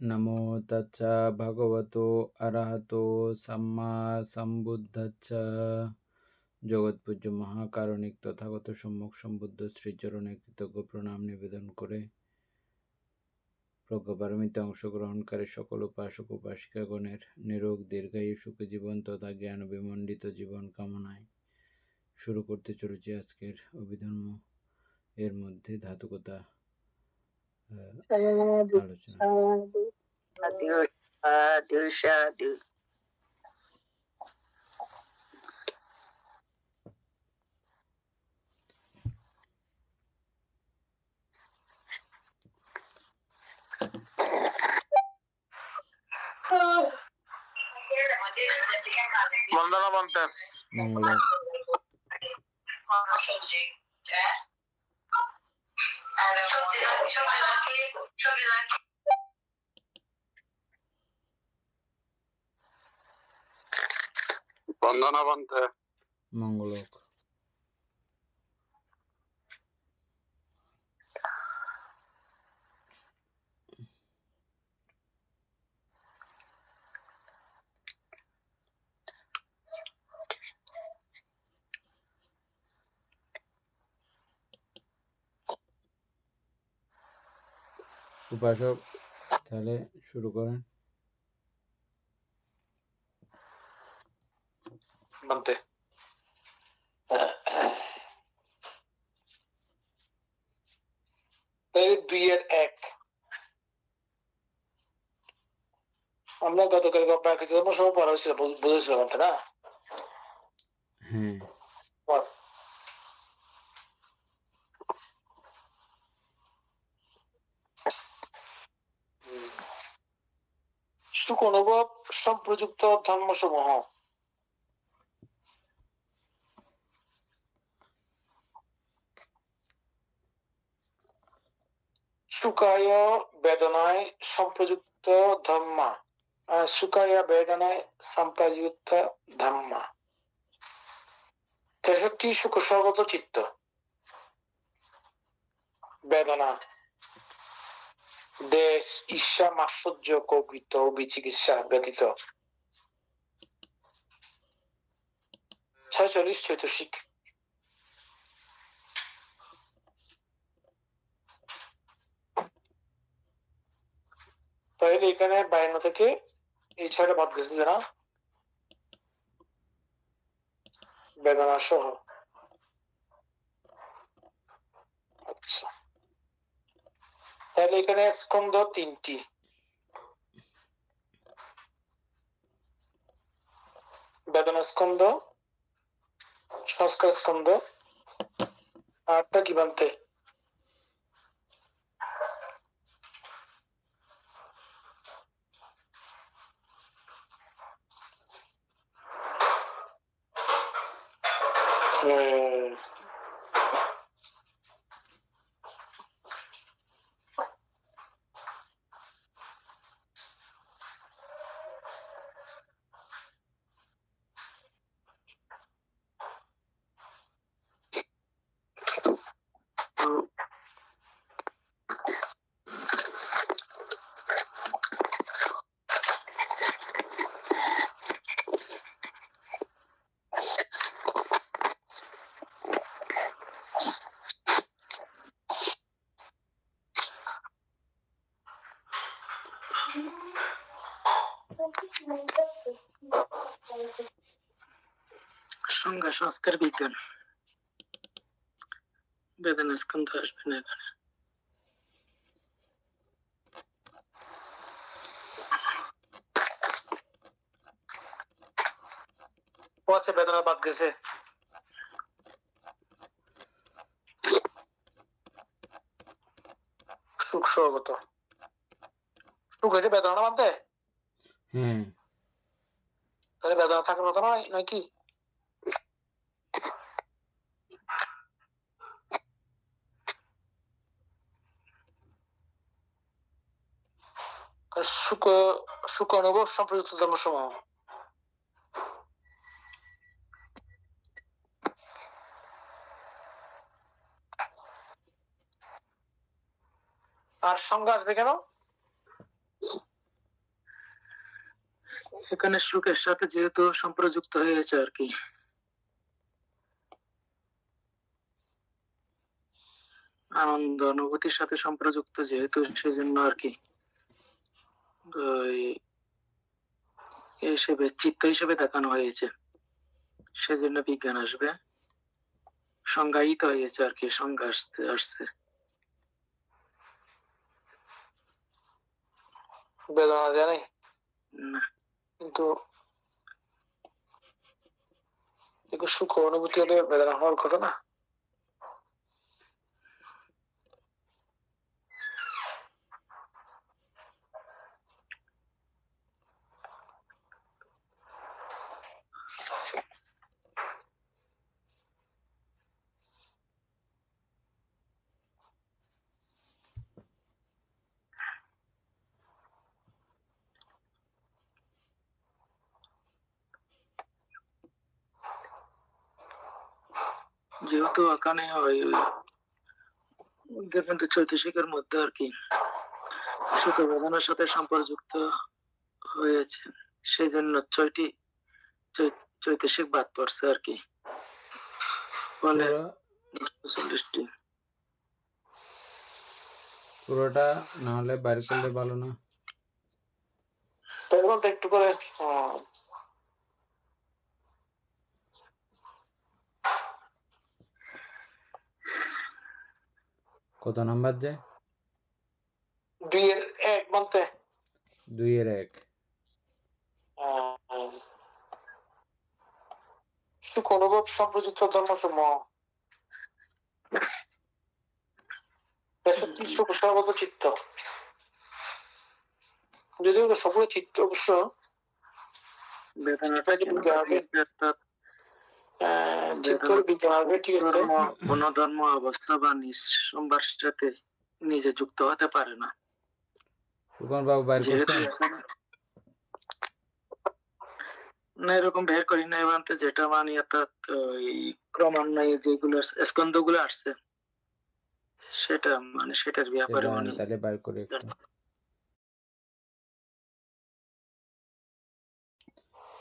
নমো তচ্ছা ভগবতো অরহতো সম্মা সম্বুদ্ধচ্ছা। জগৎপূজ্য মহাকারণিক তথাগত সম্যক সম্বুদ্ধ শ্রীচরণে কৃতজ্ঞ প্রণাম নিবেদন করে প্রজ্ঞাপারমিতে অংশগ্রহণকারী সকল উপাসক উপাসিকাগণের নিরোগ দীর্ঘায়ু সুখী জীবন তথা জ্ঞান বিমণ্ডিত জীবন কামনায় শুরু করতে চলেছি আজকের অভিধর্ম এর মধ্যে ধাতুকতা আলোচনা। মঙ্গল বন্দনা বন্ধে মঙ্গলক। উপাসক তাহলে শুরু করেন। বন্ধে দুইয়ের এক। আমরা গতকাল প্রাকৃতিক ধর্ম সহ পড়া হয়েছিল, বুঝেছিলাম না? হ্যাঁ, সুখ অনুভব সম্প্রযুক্ত ধর্মসমূহ। সুখায় বেদনায় সম্প্রযুক্ত ধর্মা, সুখায় বেদনায় সম্প্রযুক্ত ধর্মা। 63 সুখ সর্বত চিত্ত। বেদনা, দেশ, ঈর্ষা, মাৎসর্য, কৌকৃত, বিচিকিৎসা ব্যতীত 46 চৈতসিক। তাহলে এখানে 52 থেকে এই 6টা বাদ গেছে যারা, বেদনা সহ। আচ্ছা, তাহলে এখানে স্কন্ধ 3টি। বেদনা স্কন্ধ, সংস্কার স্কন্ধ, আরটা কি বানতে? সংজ্ঞা সংস্কার বিজ্ঞান। বেদনা স্কন্ধ আসবে না এখানে। আচ্ছা, বেদনা বাদ গেছে। সুখ স্বগত। সুখ হইলে বেদনা বাদে। হ্যাঁ, তাহলে বেদনা থাকার কথা নয় নাকি? সুখ সুখ অনুভব সম্প্রযুক্ত ধর্মসমূহ। আর সংজ্ঞা আসবে কেন? এখানে সুখের সাথে যেহেতু সম্পর্কযুক্ত হয়েছে আর কি, আনন্দ অনুভূতির সাথে সম্পর্কযুক্ত যেহেতু, সেজন্য আর কি ওই হিসেবে চিত্ত হিসেবে দেখানো হয়েছে, সেজন্য বিজ্ঞান আসবে, সংজ্ঞায়িত হয়েছে আর কি, সংজ্ঞা আসছে। বেদনা দেয় নাই, না, কিন্তু সুখ অনুভূতি হলে বেদনা হওয়ার কথা না। যেহেতু ওখানে ওই দেখবেন তো চৈতসিকের মধ্যে আর কি সুখ বেদনার সাথে সম্পর্কযুক্ত হয়েছে, সেই জন্য চৈতসিক বাদ পড়ছে আর কি, ফলে পুরো 40টি। পুরোটা না হলে বাইর করলে ভালো না? তাই বলতে একটু করে কত নাম্বার যে? 2-1 মানতে 2-1 সুখ অনুভব সম্প্রযুক্ত ধর্মসমূহ সুখ সর্বত চিত্ত, যদিও সকলে চিত্ত অবশ্য বেদনাটা চিত্তের বিজ্ঞান হবে, ঠিক আছে। কোন ধর্ম অবস্থা বা নিঃসম্বার সাথে নিজে যুক্ত হতে পারে না। সুকন বাবু বাইর করছেন না, এরকম বের করি না, এবার যেটা মানি অর্থাৎ ওই ক্রমান্বয়ে যেগুলো স্কন্ধগুলো আসছে সেটা মানে সেটার ব্যাপারে মানে তাহলে বাইর করে একটু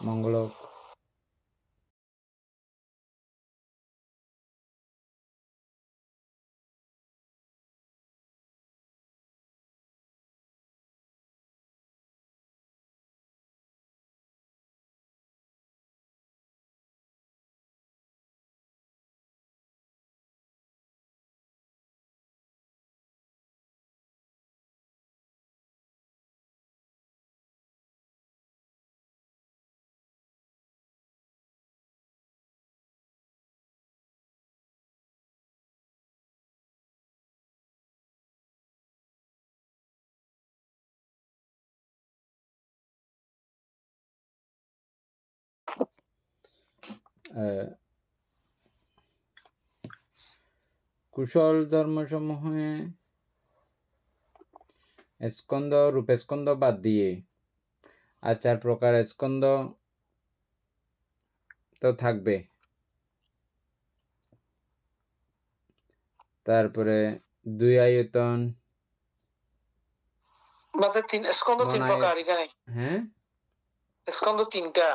মঙ্গলক। কুশল ধর্মসমূহে স্কন্ধ রূপস্কন্ধ বাদ দিয়ে আর 4 প্রকার স্কন্ধ তো থাকবে। তারপরে 2 আয়তন, স্কন্ধ 3 প্রকার এখানে। হ্যাঁ, স্কন্ধ 3টা।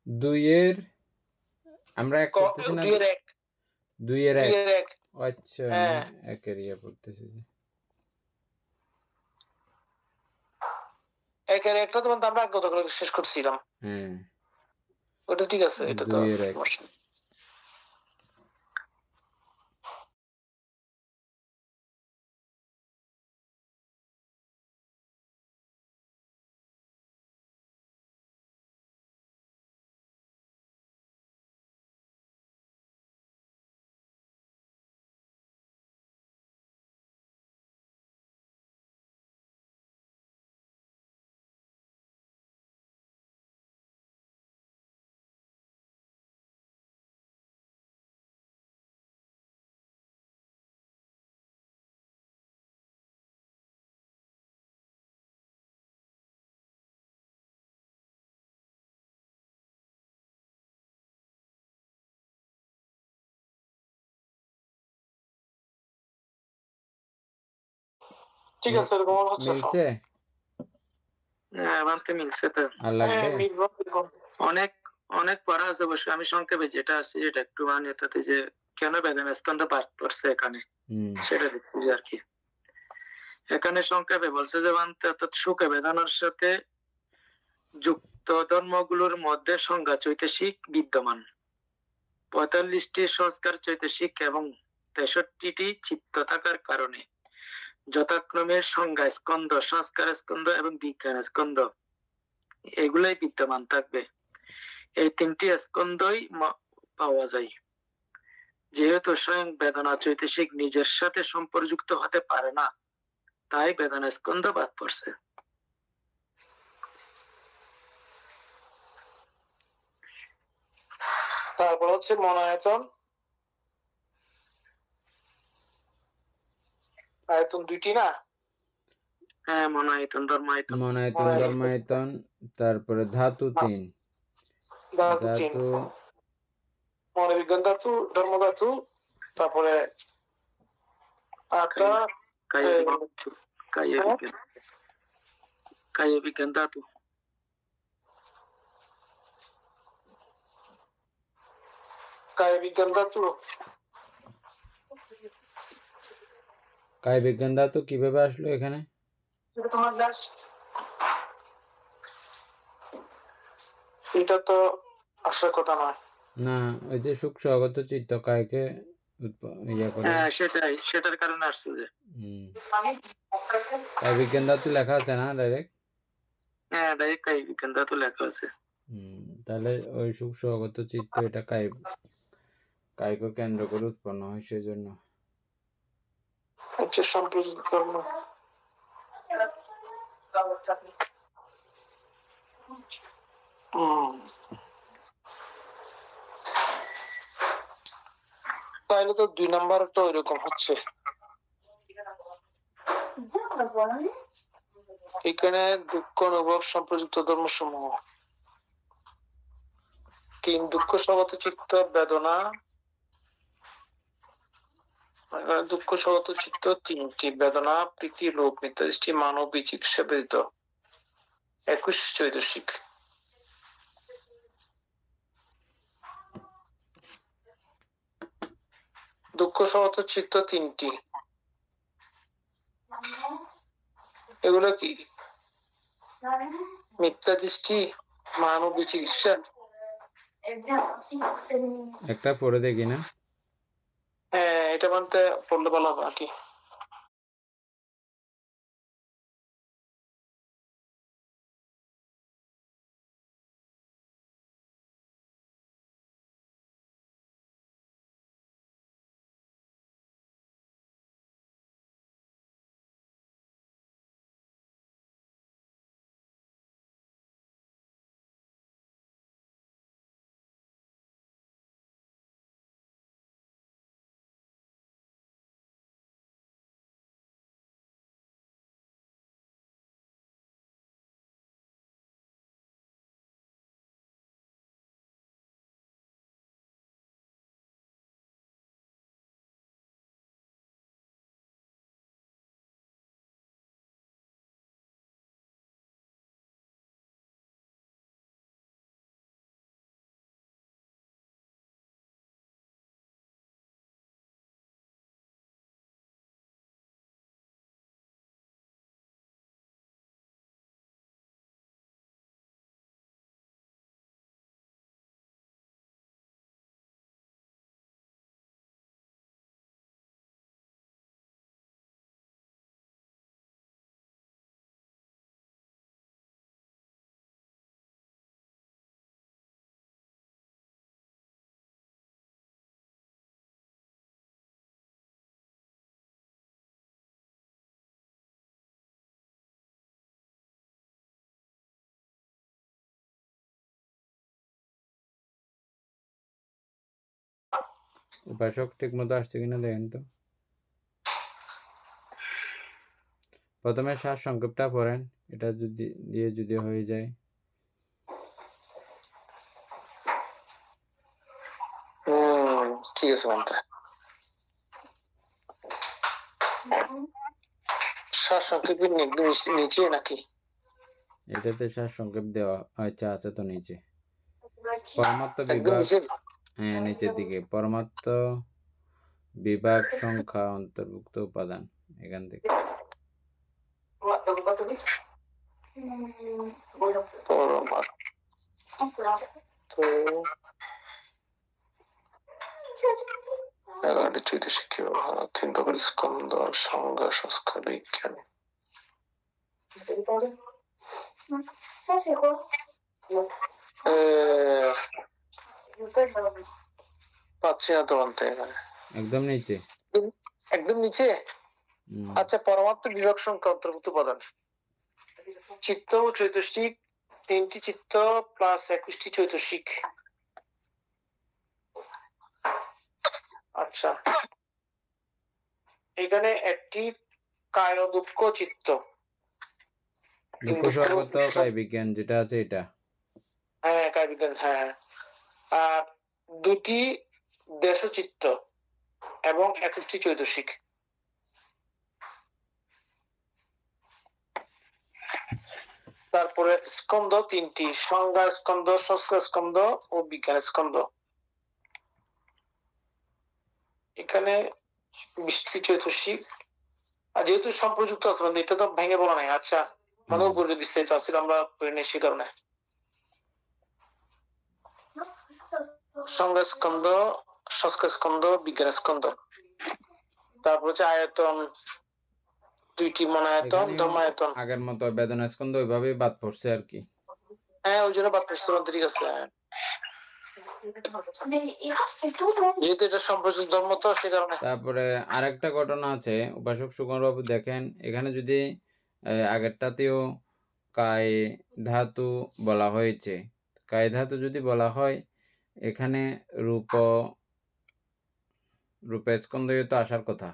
দুইয়ের আমরা এক করতেছি না, 2-1 আচ্ছা, একের ইয়ে পড়তেছি যে একের একটা তো আমরা গতকাল শেষ করছিলাম। ওটা ঠিক আছে, এটা তো 2-1 ঠিক আছে, এরকম হচ্ছে। মিলছে? বানতে মিলছে তো। আর লাগবে? অনেক অনেক পড়া আছে অবশ্য। আমি সংক্ষেপে যেটা আছে যেটা একটু মানে তাতে যে কেন বেদনা স্কন্ধ পাঠ করছে এখানে সেটা দেখছি যে আর কি। এখানে সংক্ষেপে বলছে যে বানতে অর্থাৎ সুখে বেদনার সাথে যুক্ত ধর্মগুলোর মধ্যে সংজ্ঞা চৈতসিক বিদ্যমান, 45টি সংস্কার চৈতসিক এবং 63টি চিত্ত থাকার কারণে যথাক্রমে সংজ্ঞা স্কন্ধ, সংস্কার স্কন্ধ এবং বিজ্ঞান স্কন্ধ এগুলাই বিদ্যমান থাকবে। এই 3টি স্কন্ধই পাওয়া যায়। যেহেতু স্বয়ং বেদনা চৈতসিক নিজের সাথে সম্পর্কযুক্ত হতে পারে না, তাই বেদনা স্কন্ধ বাদ পড়ছে। তারপর হচ্ছে মনায়তন। আয়তন 2টি না? হ্যাঁ, মনায়তন, ধর্মায়তন। মনায়তন, ধর্মায়তন, তারপরে ধাতু 3। ধাতু মনোবিজ্ঞান ধাতু, ধর্ম ধাতু, তারপরে আটটা কায় বিজ্ঞান ধাতু। কায় বিজ্ঞান ধাতু। কায় বিজ্ঞান ধাতু কিভাবে আসলো এখানে? এটা তো আসার কথা নয়। না, ওই যে সুখ স্বগত চিত্ত কায়কে ইয়া করে। হ্যাঁ, সেটার কারণে আসছে যে। কায় বিজ্ঞান ধাতু লেখা আছে না ডাইরেক্ট? হ্যাঁ, ডাইরেক্ট কায় বিজ্ঞান ধাতু লেখা আছে। তাহলে ওই সুখ স্বগত চিত্ত এটা কায়কে কেন্দ্র করে উৎপন্ন হয়, সেজন্য। আচ্ছা, সম্প্রযুক্ত ধর্ম। তাহলে তো 2 নাম্বার তো এরকম হচ্ছে। এখানে দুঃখ অনুভব সম্প্রযুক্ত ধর্মসমূহ 3 দুঃখ স্বগত চিত্ত বেদনা, দুঃখ স্বগত চিত্ত 3টি বেদনা, প্রীতি, লোভ, মিথ্যাদৃষ্টি, মানব বিচিকিৎসা ব্যতীত 21 চৈতসিক। দুঃখ স্বগত চিত্ত 3টি, এগুলো কি? মিথ্যাদৃষ্টি, মানব বিচিকিৎসা। একটা পড়ে দেখি না? হ্যাঁ, এটা মানতে পড়লে ভালো হবে আর কি। উপাসক ঠিক মতো আসছে কিনা দেখেন তো। প্রথমে সার সংক্ষেপটা পড়েন, এটা যদি হয়ে যায়। ঠিক আছে। সারসংক্ষেপে একদম নিচে নাকি? এটাতে সারসংক্ষেপ দেওয়া আচ্ছা আছে তো নিচে। পরমাত্ম একদম বিভাগ, নিচে। হ্যাঁ নিচের দিকে। পরমাত্ম বিভাগ সংখ্যা অন্তর্ভুক্ত উপাদান, এখান থেকে। তিন প্রকার স্কন্ধ, সংজ্ঞা, সংস্কার, বিজ্ঞান। পাচ্ছি না তো বলতে এখানে। একদম নিচে। একদম নিচে। আচ্ছা, পরমাত্ম বিভাগ সংখ্যা অন্তর্ভুক্ত উপাদান। চিত্ত ও চৈতসিক, 3টি চিত্ত প্লাস 21টি চৈতসিক। আচ্ছা, এখানে একটি কায় দুঃখ চিত্ত, দুঃখ স্বগত কায় বিজ্ঞান যেটা আছে এটা। হ্যাঁ কায় বিজ্ঞান, হ্যাঁ। আর 2টি দেশ চিত্ত এবং 21টি চৈতসিক। তারপরে স্কন্ধ 3টি, সংজ্ঞা স্কন্ধ, সংস্কার স্কন্ধ ও বিজ্ঞান স্কন্ধ। এখানে 20টি চৈতসিক। আর যেহেতু সম্প্রযুক্ত আছে, এটা তো ভেঙে বলা নাই। আচ্ছা, মনে করে বিস্তারিত আছে, আমরা পড়ে নিই সে কারণে। সংজ্ঞা স্কন্ধ, সংস্কার স্কন্ধ, বিজ্ঞান স্কন্ধ। তারপর হচ্ছে আয়তন, 2টি মনায়তন, ধর্মায়তন। আগের মতো বেদনা স্কন্ধ ওইভাবেই বাদ পড়ছে আর কি। হ্যাঁ, ওই জন্য বাদ পড়ছে, ঠিক আছে। যেহেতু এটা সম্প্রযুক্ত ধর্ম তো সে কারণে। তারপরে আরেকটা ঘটনা আছে উপাসক সুকুমার বাবু, দেখেন এখানে যদি আগেরটাতেও কায় ধাতু বলা হয়েছে, কায় ধাতু যদি বলা হয়, এখানে রূপে স্কন্ধই তো আসার কথা,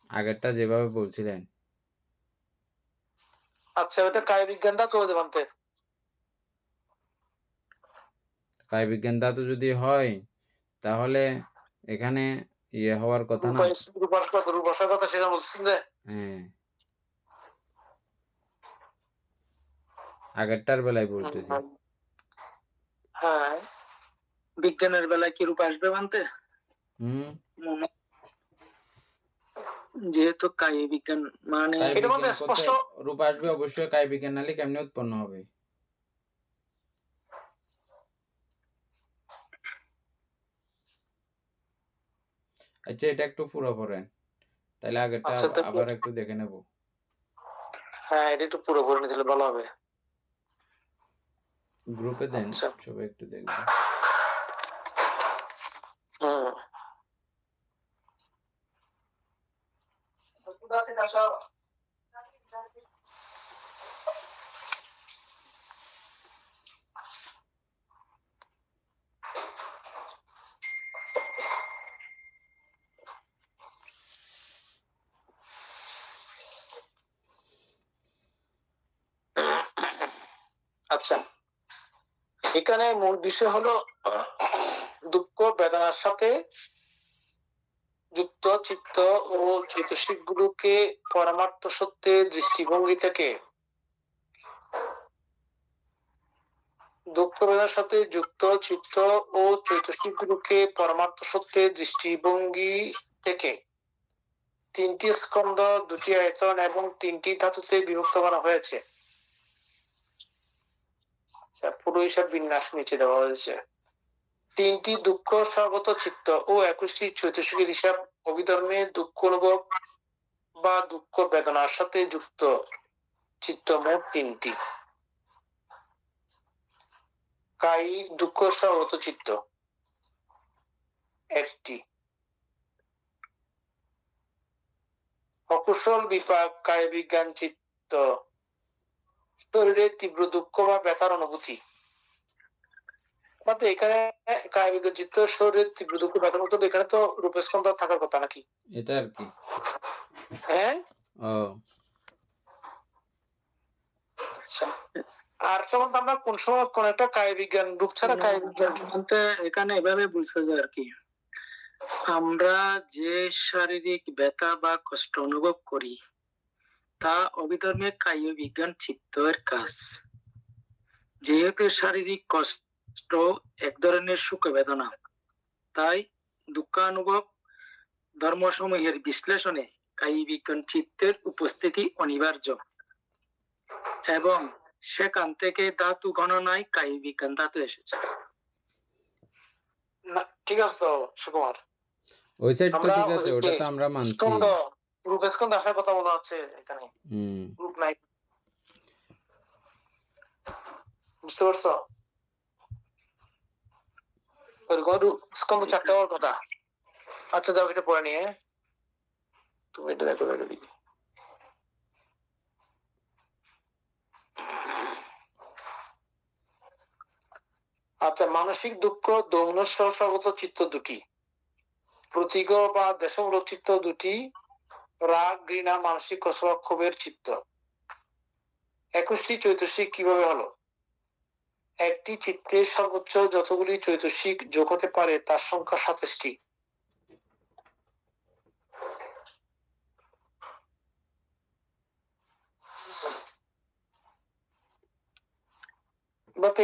আগেরটা যেভাবে বলছিলেন। আচ্ছা, ওটা কায় বিজ্ঞান ধাতু হতে পারতে। কায় বিজ্ঞান ধাতু যদি হয় তাহলে এখানে ইয়ে হওয়ার কথা না। রূপাসার কথা সেটা বলছেন যে, হ্যাঁ আগেরটার বেলায় বলতেছি। হ্যাঁ, বিজ্ঞানের বেলায় কি রূপ আসবে মানতে? যেহেতু কায় বিজ্ঞান মানে রূপ আসবে অবশ্যই, কায় বিজ্ঞান নালে কেমনে উৎপন্ন হবে? আচ্ছা, এটা একটু পুরো করেন, তাহলে আগেরটা আবার একটু দেখে নেব। হ্যাঁ, এটা একটু পুরো করে নিলে ভালো হবে। গ্রুপে দেন, সবাই একটু দেখবে। আচ্ছা, এখানে মূল বিষয় হলো দুঃখ বেদনার সাথে যুক্ত চিত্ত ও চৈতসিক গুলোকে পরমার্থ সত্যের দৃষ্টিভঙ্গি থেকে, দুঃখ বেদনার সাথে যুক্ত চিত্ত ও চৈতসিক গুলোকে পরমার্থ সত্যের দৃষ্টিভঙ্গি থেকে 3টি স্কন্ধ, 2টি আয়তন এবং 3টি ধাতুতে বিভক্ত করা হয়েছে। পুরো হিসাব বিন্যাস নিচে দেওয়া হয়েছে। 3টি দুঃখ স্বগত চিত্ত ও 21টি চৈতসিকের হিসাব অভিধর্মে দুঃখ অনুভব বা দুঃখ বেদনার সাথে যুক্ত চিত্ত মোট 3টি। কায়িক দুঃখ স্বগত চিত্ত 1টি। অকুশল বিপাক কায় বিজ্ঞান চিত্ত, শরীরে তীব্র দুঃখ বা ব্যথার অনুভূতি। এখানে কায় বিজ্ঞান চিত্ত, শরীরের তীব্র দুঃখ ব্যথার মতো, এখানে তো রূপস্কন্ধ থাকার কথা নাকি? এটা আর কি। হ্যাঁ, আচ্ছা। আর কেমন আমরা কোন সময় কোন একটা কায় বিজ্ঞান রূপ ছাড়া কায় বিজ্ঞান এখানে এভাবে বুঝছে যে আর কি, আমরা যে শারীরিক ব্যথা বা কষ্ট অনুভব করি তা অবিধর্মিক কায় বিজ্ঞান চিত্তের কাজ। যেহেতু শারীরিক কষ্ট এক ধরনের সুখ বেদনা, তাই দুঃখানুভব ধর্মসমূহের বিশ্লেষণে কায়ী বিজ্ঞান চিত্তের উপস্থিতি অনিবার্য এবং সেখান থেকে ধাতু গণনায় কায়ী বিজ্ঞান ধাতু এসেছে। ঠিক আছে তো সুকুমার, ওই সাইড তো ঠিক আছে, ওটা তো আমরা মানছি। স্কন্দ রূপ স্কন্দ আসার কথা বলা হচ্ছে এখানে, রূপ নাই, বুঝতে পারছো? স্কন্দ 4টা হওয়ার কথা। আচ্ছা যাও এটা পড়ে নিয়ে তুমি এটা দেখো দিকে। আচ্ছা, মানসিক দুঃখ দৌন সহস্রাগত চিত্ত দুটি, প্রতীক বা দেশমূলক চিত্ত দুটি, রাগ ঘৃণা মানসিক ক্ষোভের চিত্ত। 21টি চৈতসিক কিভাবে হলো? একটি চিত্তে সর্বোচ্চ যতগুলি চৈতসিক যোগ হতে পারে তার সংখ্যা 27টি।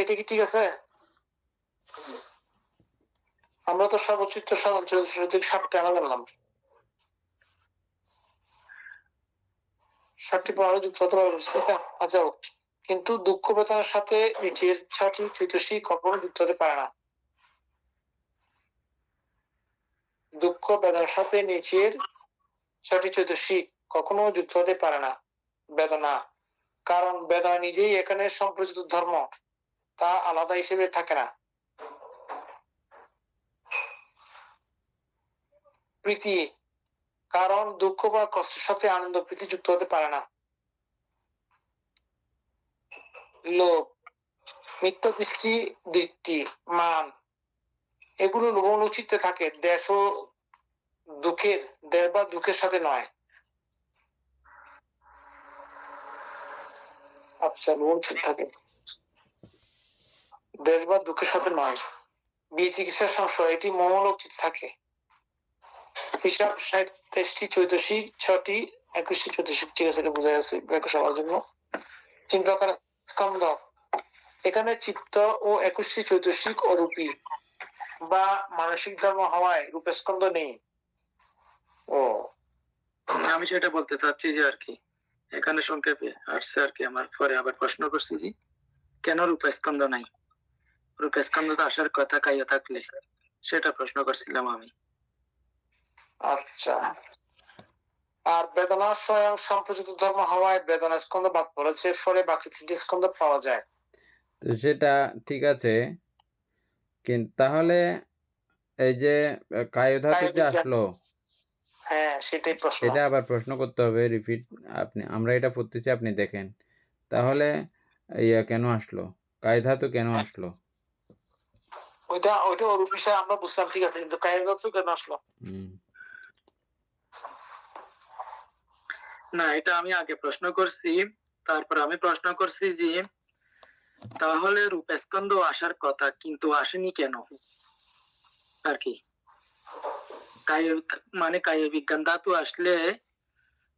এটা কি ঠিক আছে? আমরা তো সর্বোচ্চ 7টা আনা গেলাম, 7টি পনেরো যুক্ত হতে পারবে। আচ্ছা, কিন্তু দুঃখ বেদনার সাথে নিচের 6টি চৈতসিক কখনো যুক্ত হতে পারে না। দুঃখ বেদনার সাথে নিচের 6টি চৈতসিক কখনো যুক্ত হতে পারে না। বেদনা, কারণ বেদনা নিজেই এখানে সম্প্রচিত ধর্ম, তা আলাদা হিসেবে থাকে না। প্রীতি, কারণ দুঃখ বা কষ্টের সাথে আনন্দ প্রীতি যুক্ত হতে পারে না। লোভ, মিথ্যা দৃষ্টি দৃষ্টি মান, এগুলো লোভমূলক চিত্তে থাকে, দেশ ও দুঃখের দেশ বা দুঃখের সাথে নয়। আচ্ছা, লোভমূলক থাকে, দেশ বা দুঃখের সাথে নয়। বিচিকিৎসার সংশয়, এটি মোহমূলক চিত্ত থাকে। হিসাব 27টি চৈতসিক, 6টি 21টি চৈতসিক, ঠিক আছে, এটা বোঝা গেছে সবার জন্য। চিন্তা করা স্কন্দ, এখানে চিত্ত ও 21টি চৈতসিক অরূপী বা মানসিক ধর্ম হওয়ায় রূপস্কন্দ নেই। ও, আমি সেটা বলতে চাচ্ছি যে আর কি এখানে সংক্ষেপে আসছে আর কি। আমার পরে আবার প্রশ্ন করছি যে কেন রূপস্কন্দ নাই, রূপস্কন্দ তো আসার কথা কাইয়া থাকলে, সেটা প্রশ্ন করছিলাম আমি। আচ্ছা, আর বেদনা স্বয়ং সম্প্রচিত ধর্ম হওয়ায় বেদনা স্কন্দ বাদ পড়েছে, ফলে বাকি 3টি স্কন্দ পাওয়া যায়। তো সেটা ঠিক আছে, কিন্তু তাহলে এই যে কায় ধাতু যে আসলো, হ্যাঁ সেটাই প্রশ্ন। এটা আবার প্রশ্ন করতে হবে, রিপিট। আমরা এটা পড়তেছি, আপনি দেখেন তাহলে ইয়া কেন আসলো, কায় ধাতু কেন আসলো? ওইটা অরূপ বিষয় আমরা বুঝলাম, ঠিক আছে, কিন্তু কায় ধাতু কেন আসলো? না, এটা আমি আগে প্রশ্ন করছি, তারপর আমি প্রশ্ন করছি যে তাহলে রূপস্কন্দ আসার কথা কিন্তু আসেনি কেন আর কি। মানে কায় বিজ্ঞান ধাতু আসলে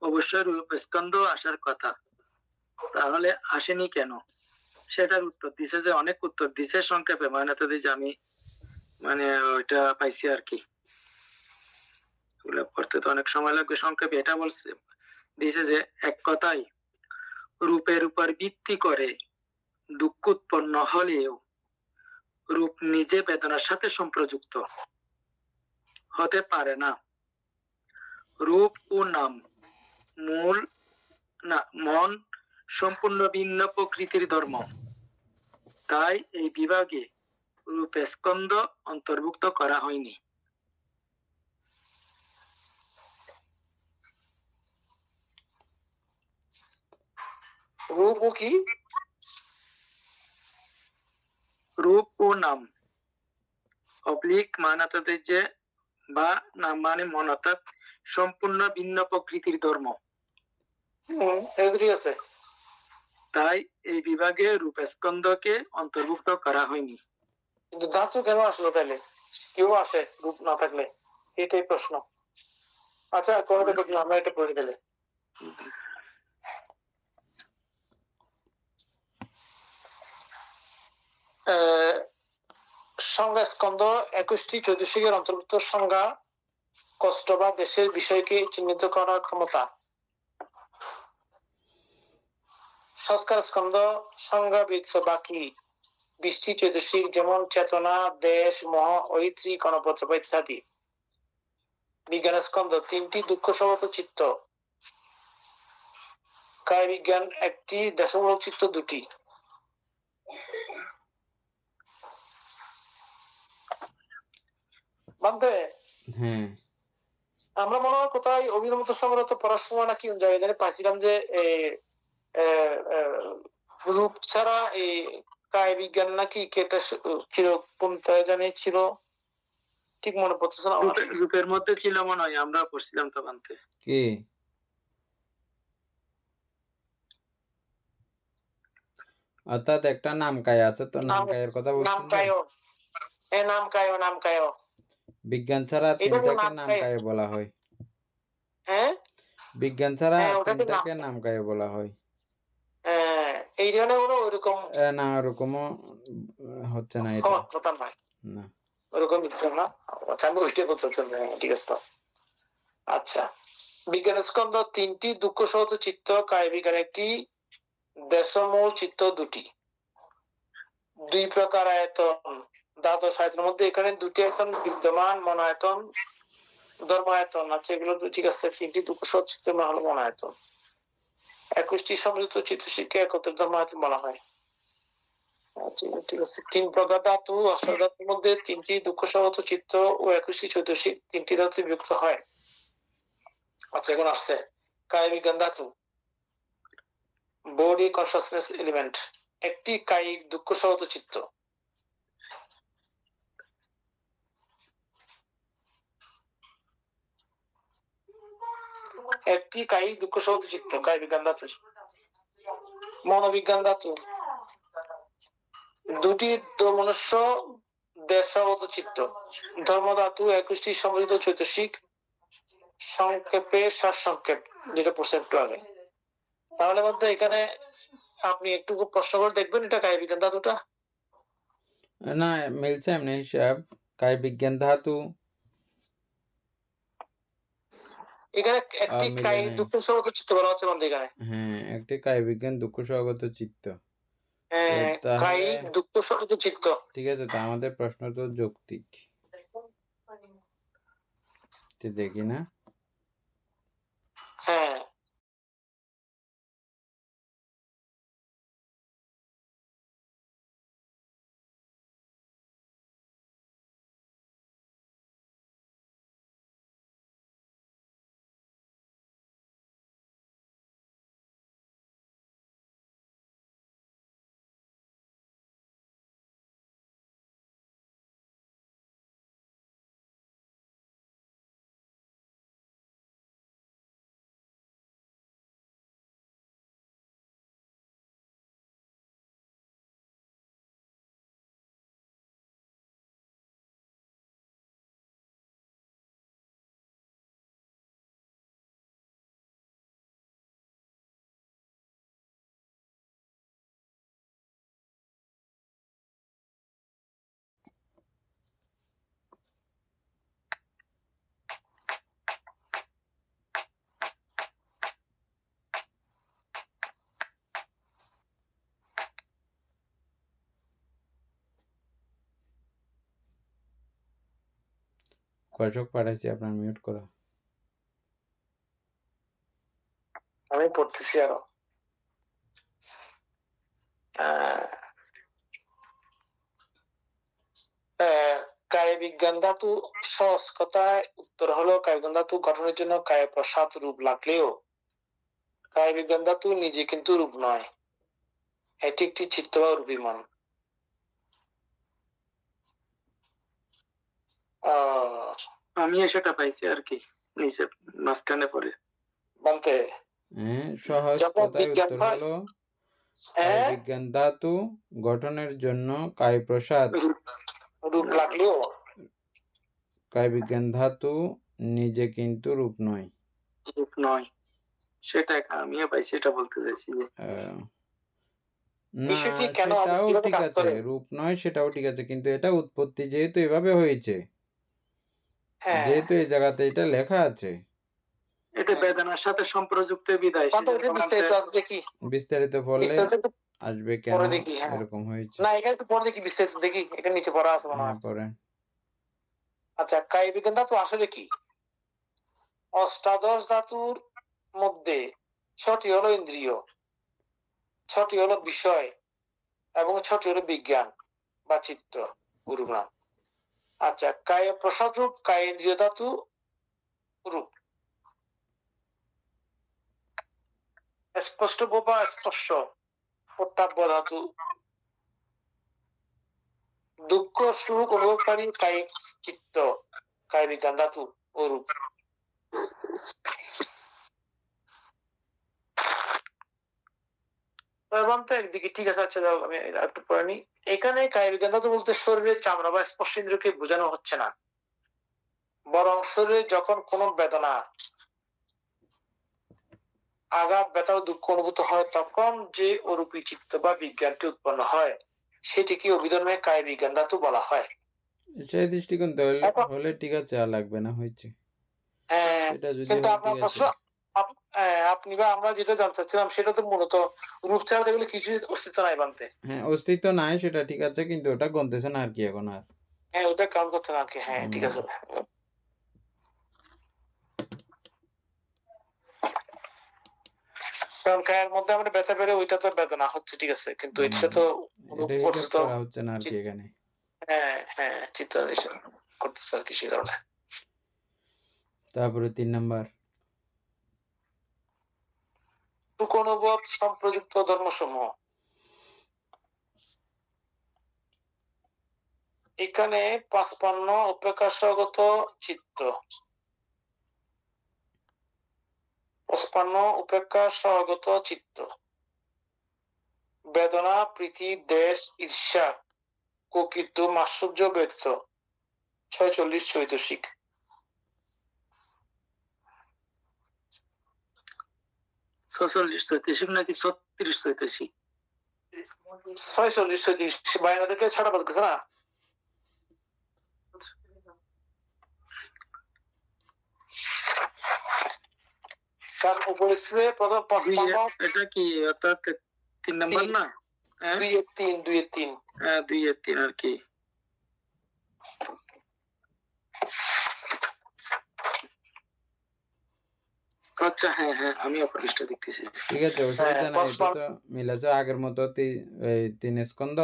অবশ্যই রূপস্কন্দ আসার কথা, তাহলে আসেনি কেন সেটার উত্তর দিছে, যে অনেক উত্তর দিছে সংক্ষেপে, মানে তো আমি মানে ওইটা পাইছি আর কি। পড়তে তো অনেক সময় লাগবে, সংক্ষেপে এটা বলছে দিছে যে এক কথায় রূপের উপর ভিত্তি করে দুঃখ উৎপন্ন হলেও রূপ নিজে বেদনার সাথে সম্পৃক্ত হতে পারে না। রূপ ও নাম মূল না মন সম্পূর্ণ ভিন্ন প্রকৃতির ধর্ম, তাই এই বিভাগে রূপস্কন্দ অন্তর্ভুক্ত করা হয়নি। রূপ ও কি? রূপ ও নাম অবলিক মানাতে যে বা নাম মানে মন, অর্থাৎ সম্পূর্ণ ভিন্ন প্রকৃতির ধর্ম, আছে, তাই এই বিভাগে রূপস্কন্দকে অন্তর্ভুক্ত করা হয়নি। কিন্তু ধাতু কেন আসলো তাহলে? কেউ আসে রূপ না থাকলে? এটাই প্রশ্ন। আচ্ছা কোনটা করবো আমরা এটা পড়ে দিলে সংজ্ঞা স্কন্ধ 21টি চৈতসিকের অন্তর্ভুক্ত সংজ্ঞা কষ্ট বা দেশের বিষয়কে চিহ্নিত করার ক্ষমতা। সংস্কার স্কন্ধ সংজ্ঞা ব্যতীত বাকি 20টি চৈতসিক যেমন চেতনা, দেশ, মোহ, ঐত্রী, গণপত্র ইত্যাদি। বিজ্ঞান স্কন্ধ 3টি দুঃখ স্বগত চিত্ত, কায় বিজ্ঞান 1টি, দেশমূলক চিত্ত 2টি। বান্ধে হ্যাঁ আমরা মনে হয় কোথায় অভিনব সংগ্রহ পড়ার সময় নাকি জায়গায় জানি পাইছিলাম যে রূপ ছাড়া এই কায় বিজ্ঞান নাকি কেটা ছিল, কোনটা জানি ছিল ঠিক মনে পড়তেছে না। রূপের মধ্যে ছিল মনে হয়, আমরা পড়ছিলাম তখন। কি অর্থাৎ একটা নামকায় আছে, তো নামকায়ের কথা বলছেন। নামকায় বিজ্ঞান ছাড়া তিনটাকে নামকায় বলা হয়। হ্যাঁ বিজ্ঞান ছাড়া তিনটাকে নামকায় বলা হয়। এই ধরনের ওইরকম না, ওরকমও হচ্ছে না, এটা কথা নয়, না ওরকম দিচ্ছে না। আচ্ছা আমি ওইটাই বলতে চলবে, ঠিক আছে। আচ্ছা বিজ্ঞান স্কন্ধ 3টি দুঃখ সহত চিত্ত, কায় বিজ্ঞান 1টি, দেশমূল চিত্ত 2টি। 2 প্রকার আয়তন, দ্বাদশ আয়তনের মধ্যে এখানে 2টি আয়তন বিদ্যমান, মনায়তন, ধর্মায়তন। আচ্ছা এগুলো ঠিক আছে। 3টি দুঃখ সহত চিত্ত হলো মনায়তন। 21টি সম্মিলিত চিত্তশিক্ষা একত্রে ধর্মায়তন বলা হয়। ঠিক আছে। 3 প্রকার ধাতু, অষ্টক ধাতুর মধ্যে 3টি দুঃখ সহত চিত্ত ও 21টি চৈতসিক 3টি ধাতু বিভক্ত হয়। আচ্ছা এখন আসছে কায় বিজ্ঞান ধাতু, বডি কনসাসনেস এলিমেন্ট। 1টি কায়িক দুঃখ সহত চিত্ত, কায় বিজ্ঞান ধাতু। মনোবিজ্ঞান ধাতু 2টি মনুষ্য দেশগত চিত্ত, ধর্ম ধাতু 21টি সম্মিলিত চৈতসিক, সংক্ষেপে সারসংক্ষেপ, যেটা পড়ছে একটু আগে। তাহলে বলতে এখানে আপনি একটু প্রশ্ন করে দেখবেন এটা কায় বিজ্ঞান ধাতুটা না মিলছে এমনি হিসাব। কায় বিজ্ঞান ধাতু এখানে একটি কায়িক দুঃখ সহগত চিত্ত বলা হচ্ছে বন্ধু এখানে। হ্যাঁ একটি কায় বিজ্ঞান দুঃখ সহগত চিত্ত, কায়িক দুঃখ সহগত চিত্ত। ঠিক আছে, তো আমাদের প্রশ্ন তো যৌক্তিক। দেখি না, হ্যাঁ কয়শক পাঠাইছি, আপনার মিউট করা। আমি পড়তেছি আরো। কায় বিজ্ঞান ধাতু সহজ কথায় উত্তর হলো কায় বিজ্ঞান ধাতু গঠনের জন্য কায় প্রসাদ রূপ লাগলেও কায় বিজ্ঞান ধাতু নিজে কিন্তু রূপ নয়, এটি একটি চিত্ত বা রূপীমান। আমি সেটা পাইছি আর কি নিচে মাঝখানে পড়ে বলতে সহজ কথায় উত্তর হলো কায় বিজ্ঞান ধাতু গঠনের জন্য কায় প্রসাদ রূপ লাগলেও কায় বিজ্ঞান ধাতু নিজে কিন্তু রূপ নয়। রূপ নয়, সেটা আমিও ভাই সেটা বলতে চাইছি যে না, বিষয়টি কেন হবে, সেটাও কিভাবে ঠিক কাজ আছে, করে? রূপ নয় সেটাও ঠিক আছে, কিন্তু এটা উৎপত্তি যেহেতু এভাবে হয়েছে, হ্যাঁ, যেহেতু এই জায়গাতে এটা লেখা আছে, এটা বেদনার সাথে সম্পর্কযুক্ত বিদায় কত এটা বিস্তারিত আছে দেখি, বিস্তারিত পড়লে বিস্তারিত একটু আসবে কেন পরে দেখি। হ্যাঁ, এরকম হয়েছে। না এখানে একটু পরে দেখি, বিস্তারিত দেখি, এখানে নিচে পড়া আছে মনে হ্যাঁ, হয়। পড়েন। আচ্ছা, কায় বিজ্ঞান ধাতু আসলে কি? অষ্টাদশ ধাতুর মধ্যে 6টি হলো ইন্দ্রিয়, 6টি হলো বিষয় এবং 6টি হলো বিজ্ঞান বা চিত্ত গুরু নাম। আচ্ছা, কায় প্রসাদ রূপ, কায় ইন্দ্রিয় ধাতু রূপ। স্পষ্ট বা স্পর্শ পট্টাব্য ধাতু। দুঃখ সুখ অনুভবকারী কায়িক চিত্ত, কায় বিজ্ঞান ধাতু ও রূপ। একদিকে ঠিক আছে। আচ্ছা, আমি একটু পড়ে নিই। এখানে কায় বিজ্ঞান ধাতু বলতে শরীরের চামড়া বা স্পর্শেন্দ্রকে বোঝানো হচ্ছে না, বরং শরীরে যখন কোনো বেদনা, আঘাত, ব্যথা ও দুঃখ অনুভূত হয় তখন যে অরূপী চিত্ত বা বিজ্ঞানটি উৎপন্ন হয় সেটিকে অভিধর্মে কায় বিজ্ঞান ধাতু বলা হয়। সেই দৃষ্টিকোণ হলে ঠিক আছে, আর লাগবে না, হয়েছে। হ্যাঁ, সেটা যদি কিন্তু হয় আপনার ঠিক প্রশ্ন, আছে। আপনি বা আমরা যেটা জানতে চাচ্ছিলাম সেটা তো মূলত রূপ ছাড়া দেখলে কিছুই অস্তিত্ব নাই বানতে। হ্যাঁ, অস্তিত্ব নাই সেটা ঠিক আছে, কিন্তু ওটা গন্তেছে না আর কি এখন আর। হ্যাঁ, ওটা কাউন্ট করতে না কি? হ্যাঁ, ঠিক আছে। কারণ কায়ের মধ্যে আমরা ব্যথা পেরে ওইটা তো বেদনা হচ্ছে, ঠিক আছে, কিন্তু এটা তো এটা হিসাব করা হচ্ছে না আর কি এখানে। হ্যাঁ হ্যাঁ, চিত্ত করতেছে আর কি, সে কারণে। তারপরে 3 নাম্বার, সুখ অনুভব সম্প্রযুক্ত ধর্মসমূহ। এখানে 55 উপেক্ষাস্বগত চিত্ত, 55 উপেক্ষা সহগত চিত্ত, বেদনা, প্রীতি, দেশ, ঈর্ষা, কুকীর্তি, মাৎসর্য ব্যতীত 46 চৈতসিক। 46 চৈতসিক নাকি 36 চৈতসিক? 46 চৈতসিক বাইনাদেরকে ছাড়া বাদ গেছে না। তার উপরে প্রথম 55, এটা কি অর্থাৎ 3 নাম্বার না? হ্যাঁ, 2-3 হ্যাঁ 2-3 আর কি। আচ্ছা, হ্যাঁ হ্যাঁ, আমি পৃষ্ঠা দেখতেছি। ঠিক আছে, অসুবিধা নাই, এটা তো মিলেছে আগের মতো। 3 স্কন্ধ,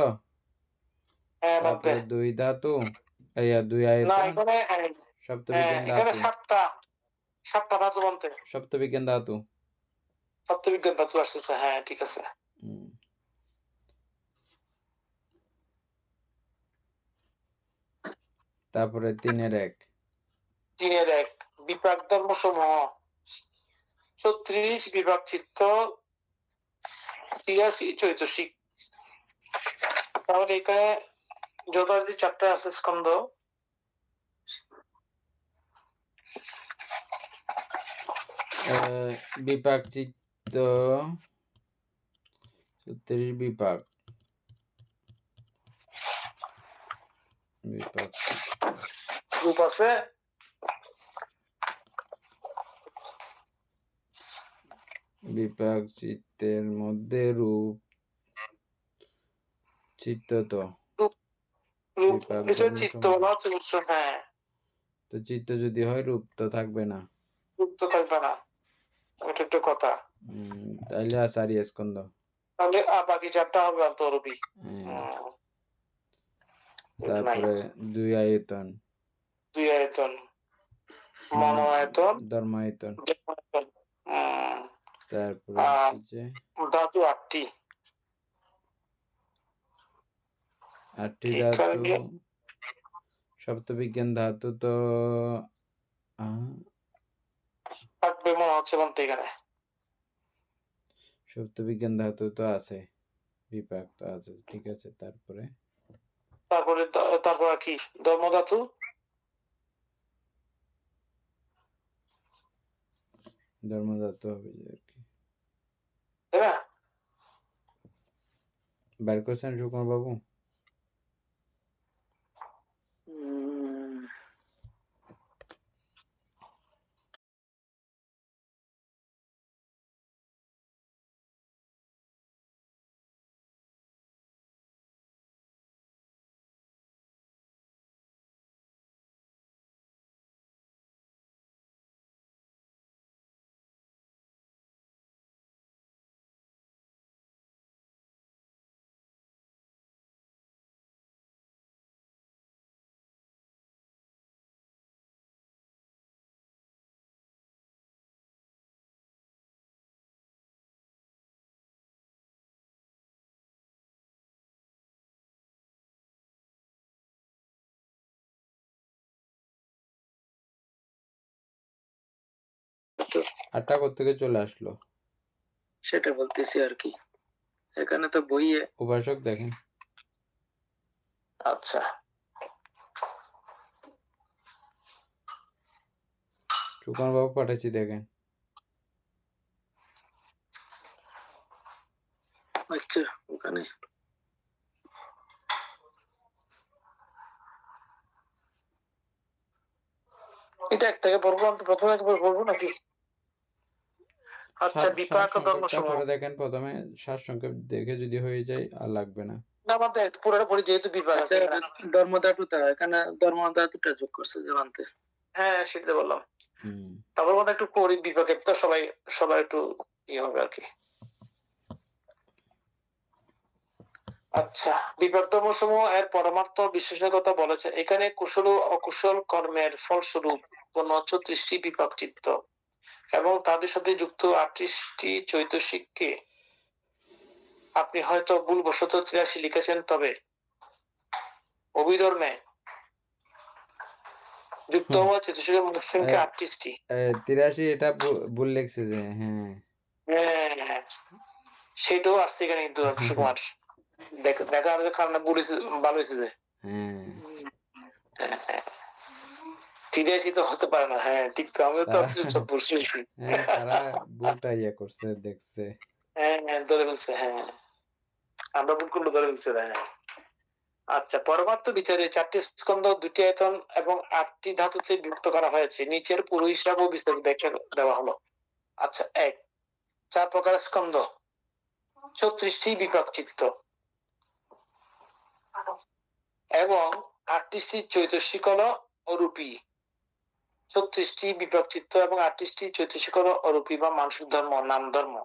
তারপরে 2 ধাতু, 2 আয়তন, সপ্তবিজ্ঞান এখানে ধাতু, 7টা ধাতু বলতে, সপ্তবিজ্ঞান ধাতু। সপ্তবিজ্ঞান ধাতু আসতেছে। হ্যাঁ, ঠিক আছে। তারপরে 3-1, বিপাক ধর্ম সমূহ 36 বিভাগ চিত্ত, 83 চৈতসিক। তাহলে এখানে যথারীতি 4টা আছে স্কন্ধ। বিপাক চিত্ত 36 বিপাক, রূপ আছে, বিপাক চিত্তের মধ্যে রূপ চিত্ত, তো রূপ এটা চিত্ত বলা হচ্ছে। হ্যাঁ, তো চিত্ত যদি হয় রূপ তো থাকবে না, রূপ তো থাকবে না, ওটা একটা কথা। তাইলে আসারি স্কন্ধ, তাহলে বাকি 4টা হবে অন্তরূপী। তারপরে 2 আয়তন, 2 আয়তন, মনো আয়তন, ধর্ম আয়তন, তারপরে ধাতু 8টি, 8টি ধাতু, সপ্তবিজ্ঞান ধাতু তো থাকবে মনে হচ্ছে বলতে। এখানে সপ্তবিজ্ঞান ধাতু তো আছে, বিপাক তো আছে, ঠিক আছে। তারপরে তারপরে কি ধর্মধাতু, ধর্মধাতু হবে যে আর কি, তাই না? বের করছেন সুকুমার বাবু? আটটা কোত্থেকে চলে আসলো সেটা বলতেছি আর কি, এখানে তো বইয়ে উপাসক দেখেন। আচ্ছা, সুকুমার বাবু পাঠাচ্ছি দেখেন। আচ্ছা ওখানে এটা এক থেকে পড়বো, আমি প্রথমে একবার পড়বো নাকি? আচ্ছা, বিপাক ও ধর্ম সারসংক্ষেপটা সমূহ। পড়ে দেখেন প্রথমে, সারসংক্ষেপ দেখে যদি হয়ে যায় আর লাগবে না। না, আমাদের পুরোটা পড়ি যেহেতু বিপাক আছে এখানে। ধর্মধাতুটা এখানে ধর্মধাতুটা যোগ করছে জবান্তে। হ্যাঁ, সেটা বললাম। তারপর মধ্যে একটু করি বিপাকের, তো সবাই একটু ইয়ে হবে আর কি। আচ্ছা, বিপাক ধর্ম সমূহ এর পরমার্থ বিশ্লেষণের কথা বলেছে। এখানে কুশল ও অকুশল কর্মের ফলস্বরূপ ৩৬টি বিপাক চিত্ত এবং তাদের সাথে যুক্ত ৩৮টি চৈতসিককে আপনি হয়তো ভুলবশত ৮৩ লিখেছেন, তবে অভিধর্মে যুক্ত হওয়া চৈতসিকের মোট সংখ্যা ৩৮টি। ৮৩ এটা ভুল লিখছে যে, হ্যাঁ হ্যাঁ, সেটাও আসছে এখানে কিন্তু সুকুমার দেখা আর কারণ ভালো হয়েছে যে হ্যাঁ ৮৩ তো হতে পারে না। হ্যাঁ ঠিক তো, আমিও তো সব বুঝছি। হ্যাঁ তারা ভুলটা ইয়ে করছে, দেখছে। হ্যাঁ ধরে ফেলছে, হ্যাঁ আমরা ভুল করলে ধরে ফেলছে। হ্যাঁ আচ্ছা, পরমার্থ বিচারে 4টি স্কন্ধ, 2টি আয়তন এবং 8টি ধাতুতে বিভক্ত করা হয়েছে। নিচের পুরো হিসাব ও বিস্তারিত ব্যাখ্যা দেওয়া হলো। আচ্ছা, 1, 4 প্রকার স্কন্ধ, 36টি বিপাক চিত্ত এবং 38টি চৈতসিক অরূপী। 36টি বিপাক চিত্ত এবং 38টি চৈতসিক অরূপী বা মানসিক ধর্ম, নাম ধর্ম।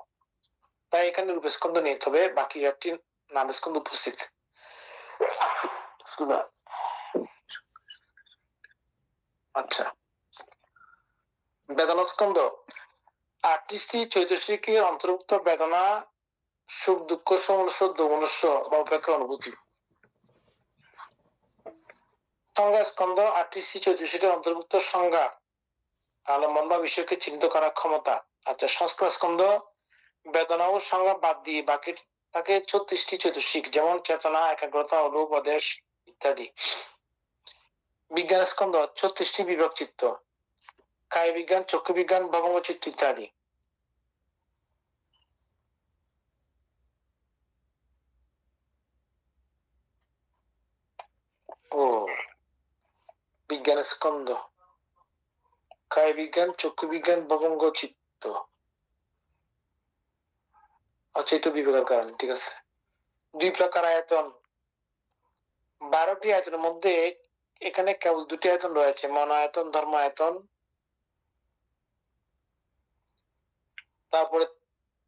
তাই এখানে রূপস্কন্ধ নেই, তবে বাকি 8টি নাম স্কন্ধ উপস্থিত। আচ্ছা, বেদনা স্কন্ধ 38টি চৈতসিকের অন্তর্ভুক্ত। বেদনা সুখ, দুঃখ, সমস্য, দোমনস্য বা উপেক্ষার অনুভূতি। সংজ্ঞা স্কন্ধ 38টি চৈতসিকের অন্তর্ভুক্ত। সংজ্ঞা আলম্বন বা বিষয়কে চিহ্নিত করার ক্ষমতা। আচ্ছা, সংস্কার স্কন্ধ বেদনা ও সংজ্ঞা বাদ দিয়ে বাকি থাকে 36টি চৈতসিক, যেমন চেতনা, একাগ্রতা, অনুপ, আদেশ ইত্যাদি। বিজ্ঞান স্কন্ধ 36টি বিভাগ চিত্ত, কায় বিজ্ঞান, চক্ষু বিজ্ঞান, ভবঙ্গ চিত্ত ইত্যাদি। ও বিজ্ঞান স্কন্ধ, কায় বিজ্ঞান, চক্ষু বিজ্ঞান, ভবঙ্গ চিত্ত। আচ্ছা, এটা বিভাগের কারণ, ঠিক আছে। 2 প্রকার আয়তন, 12টি আয়তনের মধ্যে এখানে কেবল 2টি আয়তন রয়েছে, মন আয়তন, ধর্ম আয়তন। তারপরে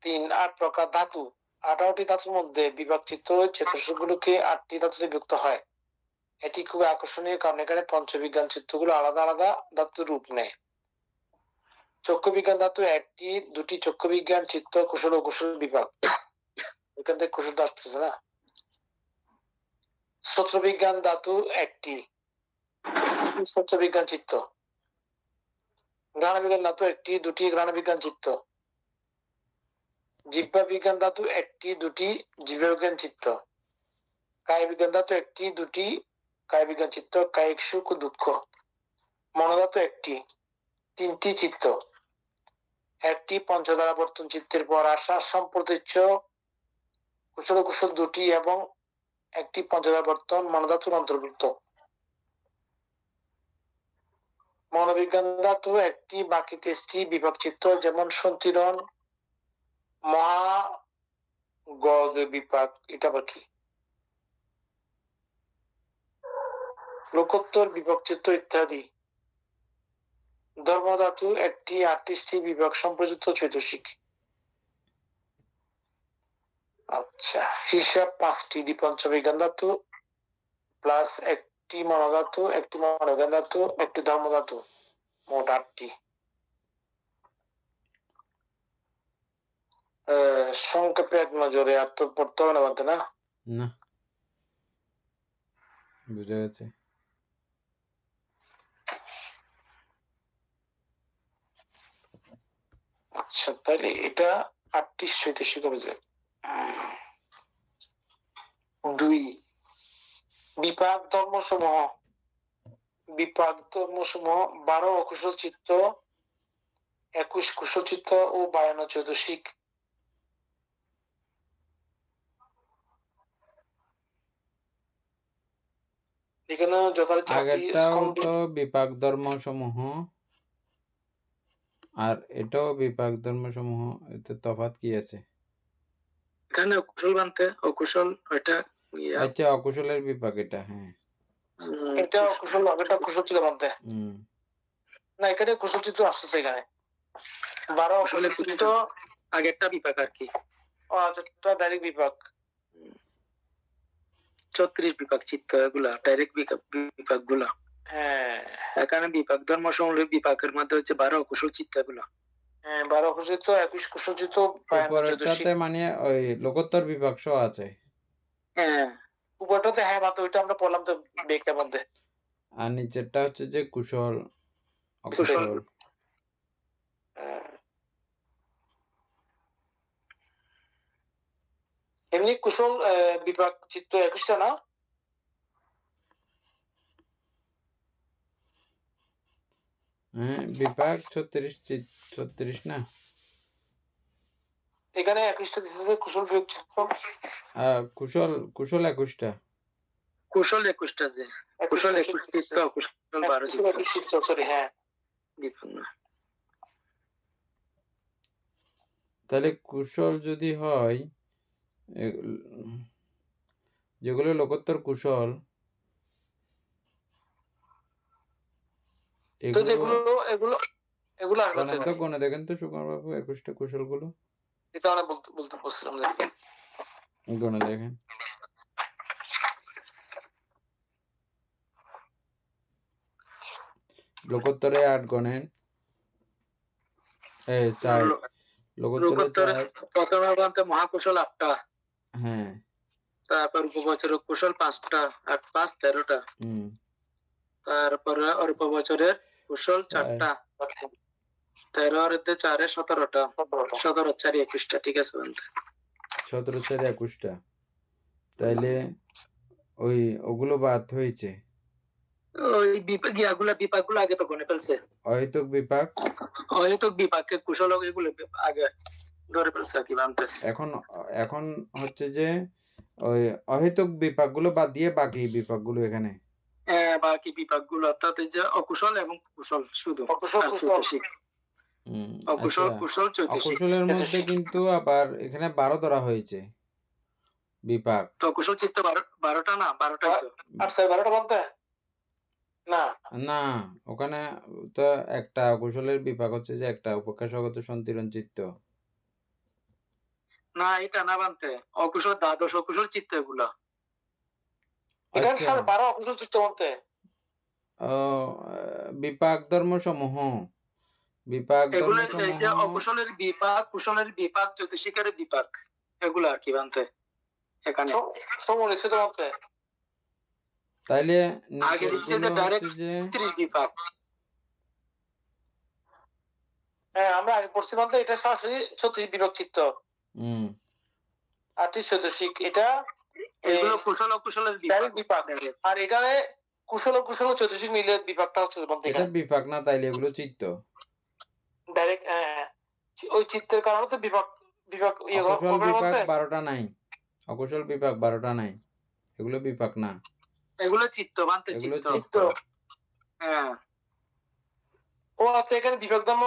3, 8 প্রকার ধাতু, 18টি ধাতুর মধ্যে বিভাগচিত্ত চেতসগুলোকে 8টি ধাতুতে বিভক্ত হয়। এটি খুব আকর্ষণীয়, কারণ এখানে পঞ্চবিজ্ঞান চিত্তগুলো আলাদা আলাদা ধাতুর রূপ নেয়। চক্ষু বিজ্ঞান ধাতু 1টি, 2টি চক্ষু বিজ্ঞান চিত্ত, কুশল ও কুশল বিভাগ। এখান থেকে কুশল আসতেছে না। শ্রোত্র বিজ্ঞান ধাতু 1টি, শ্রোত্র বিজ্ঞান চিত্ত। ঘ্রাণ বিজ্ঞান ধাতু 1টি, 2টি ঘ্রাণ বিজ্ঞান চিত্ত। জিহ্বা বিজ্ঞান ধাতু 1টি, 2টি জিহ্বা বিজ্ঞান চিত্ত। কায় বিজ্ঞান ধাতু 1টি, 2টি কায় বিজ্ঞান চিত্ত, কায়িক সুখ ও দুঃখ। মনোধাতু 1টি, 3টি চিত্ত একটি পঞ্চধারাবর্তন চিত্তের পর আসা সম্প্রতীচ্য কুশল কুশল দুটি এবং একটি পঞ্চধারাবর্তন মনোধাতুর অন্তর্ভুক্ত। মনোবিজ্ঞান ধাতু একটি বাকি 23টি বিভাগ চিত্র, যেমন সঞ্চিরণ, মহা গজ বিপাক, এটা আবার কি, লোকোত্তর বিভাগ চিত্র ইত্যাদি। ধর্মধাতু একটি 38টি বিভাগ সম্প্রযুক্ত চৈতসিক। আচ্ছা, হিসাব 5টি পঞ্চবিজ্ঞান ধাতু প্লাস একটি মনোধাতু, একটি মনোবিজ্ঞান ধাতু, একটি ধর্মধাতু, মোট 8টি। সংক্ষেপে এক নজরে আর তো পড়তে হবে না বলতে না? না, বুঝা গেছে। আচ্ছা, তাহলে এটা 8টি চৈতসিক হবে যে। 2 বিপাক ধর্মসমূহ। বিপাক ধর্মসমূহ 12 অকুশল চিত্ত, 21 কুশল চিত্ত ও 52 চৈতসিক। এখানে যথারীতি আগেরটাও তো বিপাক ধর্ম সমূহ, আর এটাও বিপাক ধর্ম সমূহ, এতে তফাৎ কি আছে? এখানে অকুশল বানতে, অকুশল ওইটা আচ্ছা, অকুশলের বিপাক এটা। হ্যাঁ, এটা অকুশল, এটা কুশল চিত্ত বানতে না, এখানে কুশল চিত্ত আসছে। এখানে 12 অকুশল চিত্ত, আগেরটা বিপাক আর কি। এটা ডাইরেক্ট বিপাক। 34 বিপাক চিত্ত, এগুলা ডাইরেক্ট বিপাক গুলা। হ্যাঁ, এখানে বিপাক ধর্ম সমূহের বিপাকের মধ্যে হচ্ছে 12 অকুশল চিত্ত এগুলা। হ্যাঁ, 12 কুশল চিত্ত, 21 কুশল চিত্ত, 52 চৈতসিক। মানে ওই লোকোত্তর বিভাগ সহ আছে। হ্যাঁ, উপরটাতে হ্যাঁ মাত্র ওইটা আমরা পড়লাম তো বেকের মধ্যে। আর নিচেরটা হচ্ছে যে কুশল অকুশল। এমনি কুশল বিভাগ চিত্র 21টা না? হ্যাঁ, বিপাক 36 না? এখানে 21টা দিতেছে কুশল বিভাগ চিত্র। কুশল 21টা। কুশল 21টা যে কুশল 21 চিত্ত, কুশল 12 চিত্ত, সরি। হ্যাঁ, তাহলে কুশল যদি হয়, যেগুলো লোকোত্তর কুশল, এগুলো আসবে তো কোনে দেখেন তো সুকুমার বাবু 21টা কুশল গুলো। এটা আমরা বলতে বলছিলাম, গণে দেখেন। লোকোত্তরে 8 গণেন, 4 লোকোত্তরে 4। প্রথমে বলতে মহাকুশল 8টা। হ্যাঁ, তারপর উপবচরের কুশল 5টা, 8 5 13টা। তারপরে অল্পবচরের কুশল 4টা, 13 আর 4 17টা, 17 4 21টা। ঠিক আছে বলতে 17 4 21টা। তাইলে ওগুলো বাদ হয়েছে। ওই বিপাকগুলো আগে তো গণে ফেলছে। অহেতুক বিপাককে কুশল এগুলো আগে ধরে ফেলছে কি বানতে। এখন হচ্ছে যে ওই অহেতুক বিপাকগুলো বাদ দিয়ে বাকি বিপাকগুলো এখানে। বাকি বিপাকগুলো অর্থাৎ এই যে অকুশল এবং কুশল, শুধু অকুশলের মধ্যে কিন্তু আবার এখানে 12 ধরা হয়েছে বিপাক। তো কুশল চিত্ত 12টা না? 12টাই তো। আচ্ছা, 12টা বলতে না, ওখানে তো একটা কুশলের বিপাক হচ্ছে যে একটা উপকাশগত সন্তিরণ চিত্ত। না, এটা না বানতে, অকুশল দ্বাদশ অকুশল চিত্ত এগুলা। এখানে 12 অকুশল চিত্ত বলতে বিপাক ধর্ম সমূহ, অকুশলের বিপাক, কুশলের বিপাক, জ্যোতিষিকের বিপাক, এগুলা আর কি বানতে এখানে সমলিখিত বলতে। তাইলে আগে হচ্ছে যে ডাইরেক্ট বিপাক। হ্যাঁ, আমরা আগে পড়ছি বলতে এটা সরাসরি 36 বিভাগ চিত্ত, 38 চৈতসিক। এটা এগুলো কুশল অকুশলের বিপাক। আর এখানে কুশল অকুশল চৈতসিক মিলে বিভাগটা হচ্ছে বলতে। এটা বিপাক না, তাইলে এগুলো চিত্ত ডাইরেক্ট। ওই চিত্তের কারণে তো বিভাগ বিভাগ অকুশল হবে না বিপাক বলতে 12টা নাই, অকুশল বিপাক 12টা নাই, এগুলো বিপাক না, এগুলো চিত্ত বানতে এগুলো চিত্ত। চিত্ত। হ্যাঁ ও আচ্ছা, এখানে বিভাগ ধর্ম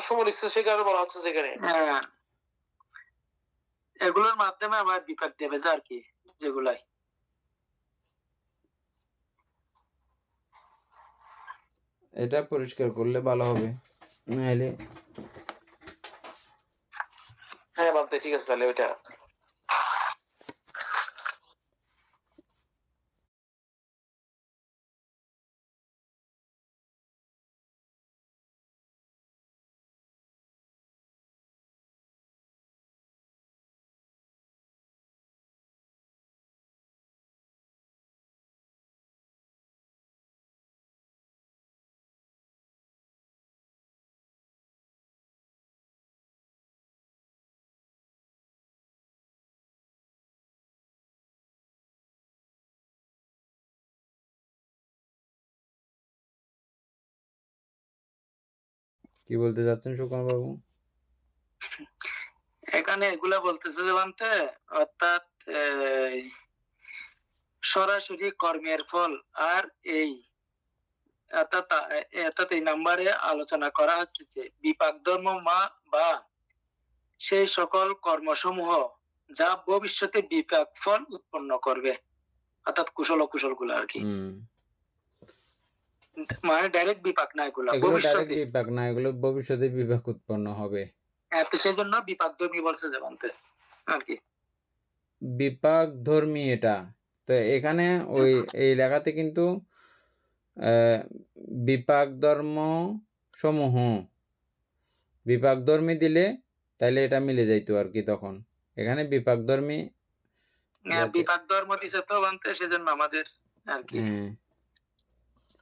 সময় লিখছে, সে কারণে বলা হচ্ছে সেখানে। হ্যাঁ, এগুলোর মাধ্যমে আবার বিপাক দেবে যে আর কি, যেগুলাই এটা পরিষ্কার করলে ভালো হবে, নাহলে হ্যাঁ বাদ দে, ঠিক আছে তাহলে ওইটা। কি বলতে চাচ্ছেন সুকুমার বাবু? এখানে এগুলা বলতেছে যে বানতে, অর্থাৎ সরাসরি কর্মের ফল আর এই অর্থাৎ এই নাম্বারে আলোচনা করা হচ্ছে যে বিপাক ধর্ম বা সেই সকল কর্মসমূহ যা ভবিষ্যতে বিপাক ফল উৎপন্ন করবে, অর্থাৎ কুশল অকুশল গুলো আর কি। মানে ডাইরেক্ট বিপাক না, এগুলো ডাইরেক্ট ভবিষ্যতে বিপাক না, এগুলো ভবিষ্যতে বিপাক উৎপন্ন হবে। তো সেই জন্য বিপাক ধর্মী বলছে যে বানতে আর কি, বিপাক ধর্মী এটা। তো এখানে ওই এই লেখাতে কিন্তু বিপাক ধর্ম সমূহ, বিপাক ধর্মী দিলে তাইলে এটা মিলে যাইতো আর কি। তখন এখানে বিপাক ধর্মী, বিপাক ধর্ম দিছে তো বানতে, সেজন্য আমাদের আর কি।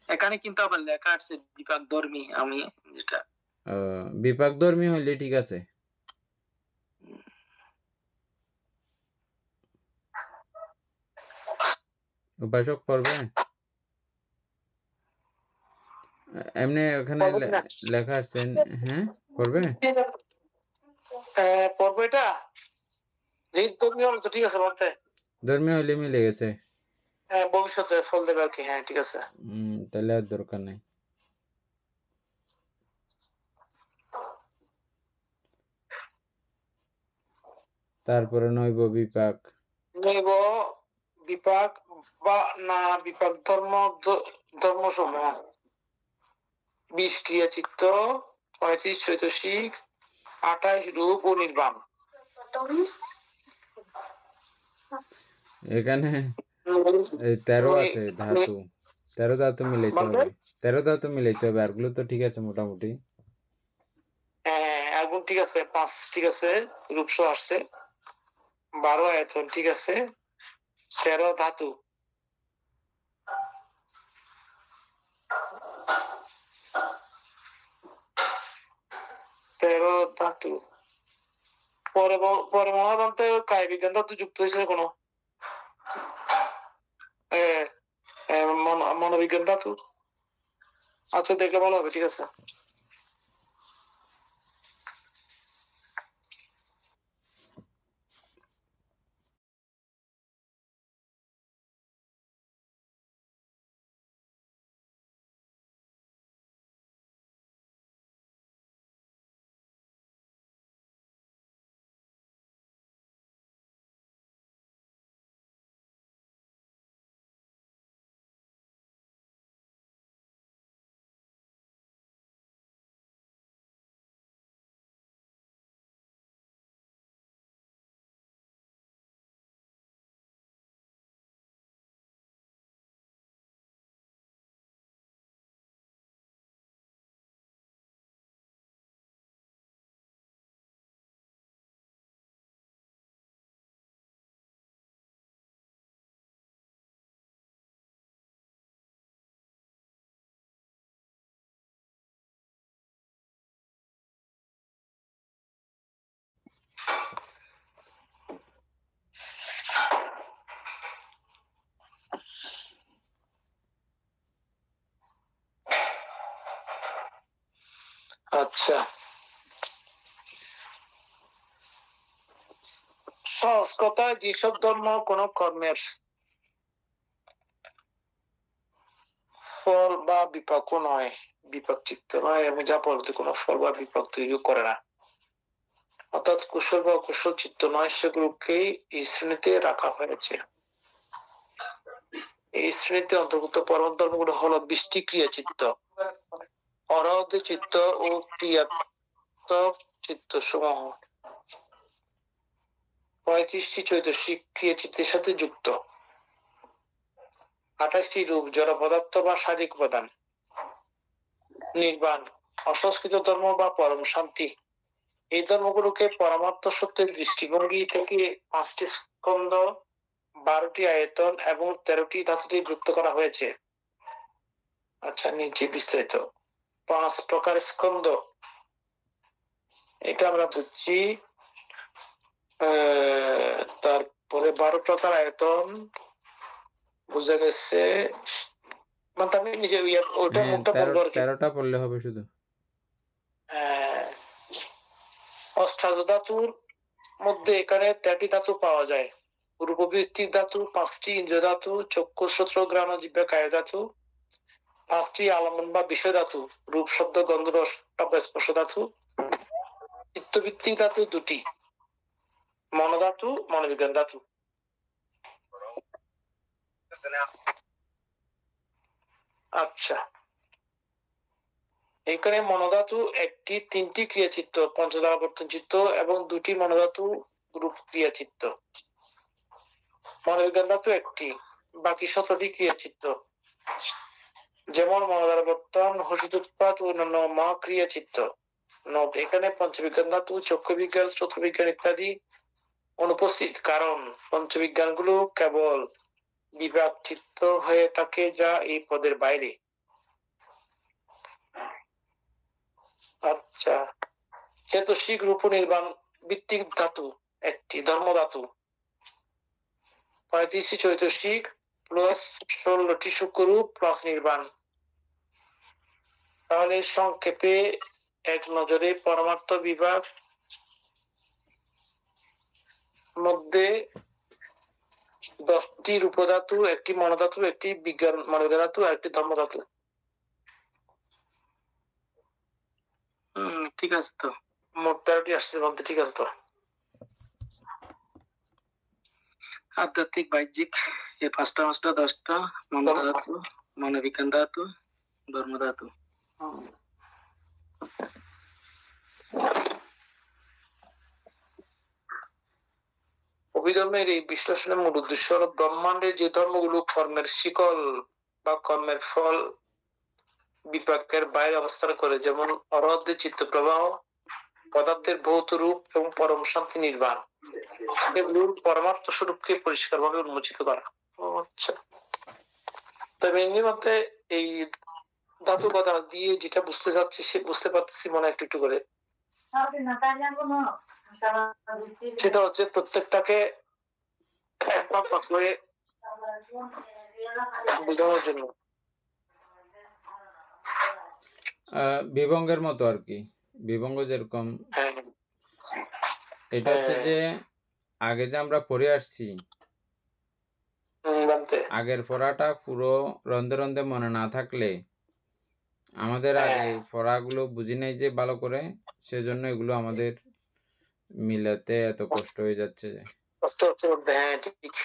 এখানে কিন্তু আবার লেখা আছে বিপাক ধর্মী, আমি যেটা বিপাক ধর্মী হইলে ঠিক আছে। উপাসক পড়বে এমনি ওখানে লেখা আছে। হ্যাঁ পড়বে, পড়বো এটা, যেই ধর্মীয় হলো তো ঠিক আছে বলতে, ধর্মীয় হইলে মিলে গেছে। হ্যাঁ ভবিষ্যতে ফল দেবে আর কি। হ্যাঁ ঠিক আছে। তাহলে আর দরকার নাই। তারপরে নৈব বিপাক, নৈব বিপাক বা না বিপাক ধর্মসমূহ 20 ক্রিয়া চিত্ত, 35 চৈতসিক, 28 রূপ ও নির্বাণ। এখানে 13 আছে ধাতু, 13 ধাতু মিলাইতে হবে, 13 ধাতু মিলাইতে হবে। আরগুলো তো ঠিক আছে মোটামুটি। হ্যাঁ আগুন ঠিক আছে, 5 ঠিক আছে, রূপসহ আসছে, 12 আয়তন ঠিক আছে, 13 ধাতু, পরে মনে হয় বলতে কায় বিজ্ঞান ধাতু যুক্ত হয়েছিল কোনো মনোবিজ্ঞান ধাতু। আচ্ছা দেখলে ভালো হবে, ঠিক আছে। আচ্ছা সহজ কথায় যেসব ধর্ম কোন কর্মের ফল বা বিপাক নয়, বিপাক চিত্ত নয়, এবং যা পরবর্তী কোনো ফল বা বিপাক তৈরি করে না, অর্থাৎ কুশল বা অকুশল চিত্ত নয়, সেগুলোকেই এই শ্রেণীতে রাখা হয়েছে। এই শ্রেণীতে অন্তর্ভুক্ত পরম ধর্মগুলো হলো 20টি ক্রিয়া চিত্ত, অরহত চিত্ত ও ক্রিয়াত্মক চিত্ত সমূহ 35টি চৈতসিক ক্রিয়া চিত্তের সাথে যুক্ত, 28টি রূপ জড় পদার্থ বা শারীরিক উপাদান, নির্বাণ, অসংস্কৃত ধর্ম বা পরম শান্তি। এই ধর্মগুলোকে পরমার্থ সত্যের দৃষ্টিভঙ্গি থেকে 5টি স্কন্ধ, 12টি আয়তন এবং 13টি ধাতুতে যুক্ত করা হয়েছে। আচ্ছা, নিচে বিস্তারিত 5 প্রকার স্কন্ধ, এটা আমরা বুঝছি। তারপরে 12 প্রকার আয়তন বুঝা গেছে, মানে আমি নিজে ওটা মুখটা বলবো আর কি। 13টা পড়লে হবে শুধু। অষ্টাদশ ধাতুর মধ্যে এখানে 13টি ধাতু পাওয়া যায়। রূপবৃত্তিক ধাতু 5টি, ইন্দ্রিয় ধাতু, চক্ষু শ্রোত্র ঘ্রাণ জিহ্বা কায় ধাতু 5টি, আলম্বন বা বিষয় ধাতু, রূপ শব্দ গন্ধ রস স্পর্শ ধাতু, চিত্তবৃত্তিক ধাতু 2টি, মনোধাতু, মনোবিজ্ঞান ধাতু। আচ্ছা, এখানে মনোধাতু 1টি, 3টি ক্রিয়া চিত্ত, পঞ্চধারাবর্তন চিত্ত এবং 2টি মনোধাতু রূপ ক্রিয়া চিত্ত। মনোবিজ্ঞান ধাতু 1টি, বাকি 17টি ক্রিয়া চিত্ত, যেমন মনোধারাবর্তন, হসিত উৎপাদ ও অন্যান্য মহাক্রিয়া চিত্ত। নোট: এখানে পঞ্চবিজ্ঞান ধাতু, চক্ষু বিজ্ঞান, চতুর্থ বিজ্ঞান ইত্যাদি অনুপস্থিত, কারণ পঞ্চবিজ্ঞানগুলো কেবল বিভাগ চিত্ত হয়ে থাকে, যা এই পদের বাইরে। আচ্ছা, চেতসিক রূপ নির্বাণ ভিত্তিক ধাতু 1টি, ধর্ম ধাতু 35টি চৈতসিক প্লাস 16টি সূক্ষ্মরূপ প্লাস নির্বাণ। তাহলে সংক্ষেপে এক নজরে পরমার্থ বিভাগ মধ্যে 10টি রূপধাতু, 1টি মনোধাতু, 1টি বিজ্ঞান মনোবিজ্ঞান ধাতু আর 1টি ধর্ম ধাতু। ঠিক আছে তো, মোট 13টি আসছে বলতে, ঠিক আছে তো। আধ্যাত্মিক বাহ্যিক এই 5টা 10টা, মনোধাতু, মনোবিজ্ঞান ধাতু, ধর্ম ধাতু। অভিধর্মের এই বিশ্লেষণের মূল উদ্দেশ্য হল ব্রহ্মাণ্ডের যে ধর্মগুলো কর্মের শিকল বা কর্মের ফল বিপাকের বাইরে অবস্থান করে, যেমন অরহত চিত্ত প্রবাহ, পদার্থের ভৌত রূপ এবং পরম শান্তি নির্বাণ, সেগুলোর পরমার্থ স্বরূপকে পরিষ্কারভাবে উন্মোচিত করা। আচ্ছা, তবে এমনি মতে এই ধাতু কথা দিয়ে যেটা বুঝতে চাচ্ছি সে বুঝতে পারতেছি মনে একটু একটু করে। সেটা হচ্ছে প্রত্যেকটাকে করে বোঝানোর জন্য। বিভঙ্গের মতো আর কি, বিভঙ্গ যেরকম, এটা হচ্ছে যে আগে যে আমরা পড়ে আসছি, আগের পড়াটা পুরো রন্ধে রন্ধে মনে না থাকলে আমাদের আগে পড়াগুলো বুঝি নাই যে ভালো করে, সেজন্য এগুলো আমাদের মিলাতে এত কষ্ট হয়ে যাচ্ছে। কষ্ট হচ্ছে বলতে, হ্যাঁ ঠিক।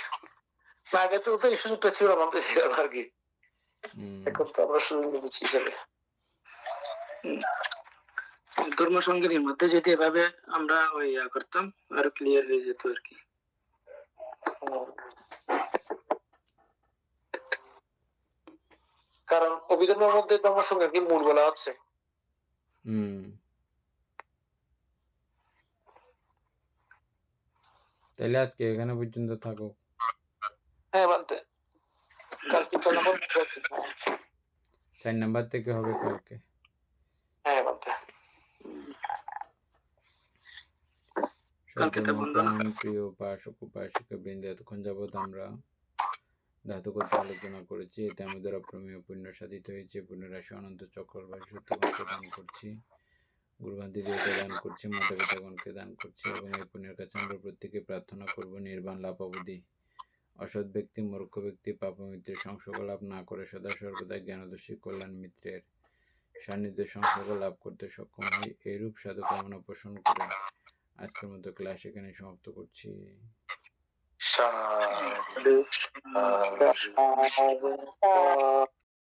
আগে তো এই সুযোগটা ছিল আমাদের আর কি, এখন তো আমরা সুযোগ নিচ্ছি হিসেবে। ধর্ম সংজ্ঞার মধ্যে যদি এভাবে আমরা করতাম আরো ক্লিয়ার হয়ে যেত আর কি। কারণ অভিধর্মের মধ্যে ধর্ম সংজ্ঞা কি মূল বলা হচ্ছে। তাহলে আজকে এখানে পর্যন্ত থাকো। হ্যাঁ বলতে, কালকে 4 নাম্বার থেকে হবে কালকে। হ্যাঁ বলতে, প্রিয় উপাসক উপাসিকা বৃন্দ, এতক্ষণ যাবৎ আমরা ধাতুগত আলোচনা করেছি, এতে আমি দ্বারা প্রমেয় পুণ্য সাধিত হয়েছে, পুণ্যরাশি অনন্ত চক্রবাসী সত্যবান প্রদান করছি। গুরুমাদিদেরকে দান করছি, মাতা পিতাগণকে দান করছি এবং এই পুণ্যের কাছে আমরা প্রত্যেকে প্রার্থনা করব নির্বাণ লাভ অবধি অসৎ ব্যক্তি, মূর্খ ব্যক্তি পাপ মিত্রের সংসর্গ লাভ না করে সদা সর্বদা জ্ঞানদর্শী কল্যাণ মিত্রের সান্নিধ্য সংসর্গ লাভ করতে সক্ষম হই, এইরূপ সাধু কামনা পোষণ করে আজকের মতো ক্লাস এখানে সমাপ্ত করছি। সাধু সাধু